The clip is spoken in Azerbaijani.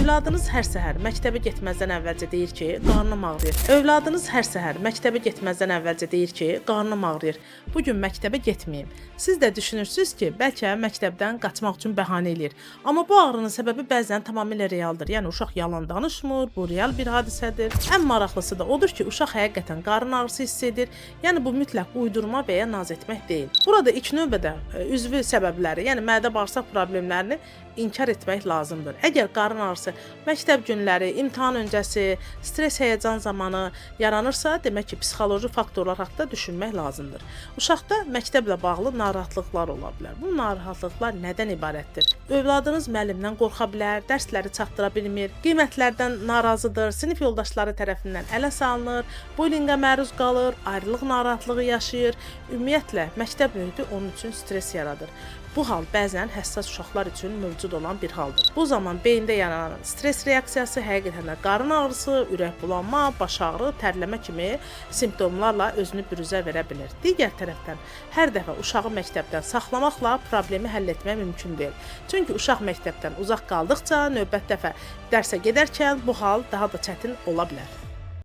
Övladınız hər səhər məktəbə getməzdən əvvəlcə deyir ki, qarnım ağrıyır. Övladınız hər səhər məktəbə getməzdən əvvəlcə deyir ki, qarnım ağrıyır. Bu gün məktəbə getməyim. Siz də düşünürsüz ki, bəlkə məktəbdən qaçmaq üçün bəhanə eləyir. Amma bu ağrının səbəbi bəzən tamamilə realdır. Yəni uşaq yalan danışmır, bu real bir hadisədir. Ən maraqlısı da odur ki, uşaq həqiqətən qarın ağrısı hiss edir. Yəni bu mütləq uydurma və ya naz etmək deyil. Burada ilk növbədə üzvü səbəbləri, yəni mədə-bağırsaq problemlərini inkar etmək lazımdır. Əgər qarın ağrısı məktəb günləri, imtahan öncəsi, stres həyəcan zamanı yaranırsa, demək ki, psixoloji faktorlar haqqında düşünmək lazımdır. Uşaqda məktəblə bağlı narahatlıqlar ola bilər. Bu narahatlıqlar nədən ibarətdir? Övladınız müəllimdən qorxa bilər, dərsləri çatdıra bilmir, qiymətlərdən narazıdır, sinif yoldaşları tərəfindən ələ salınır, bullyinqə məruz qalır, ayrılıq narahatlığı yaşayır. Ümumiyyətlə, məktəb mühiti onun üçün stres yaradır. Bu hal bəzən həssas uşaqlar üçün mövcud olan bir haldır. Bu zaman beyində yaranan stres reaksiyası həqiqətən də qarın ağrısı, ürək bulanma, baş ağrı, tərləmə kimi simptomlarla özünü büruzə verə bilir. Digər tərəfdən, hər dəfə uşağı məktəbdən saxlamaqla problemi həll etmək mümkün deyil. Çünki uşaq məktəbdən uzaq qaldıqca növbət dəfə dərsə gedərkən bu hal daha da çətin ola bilər.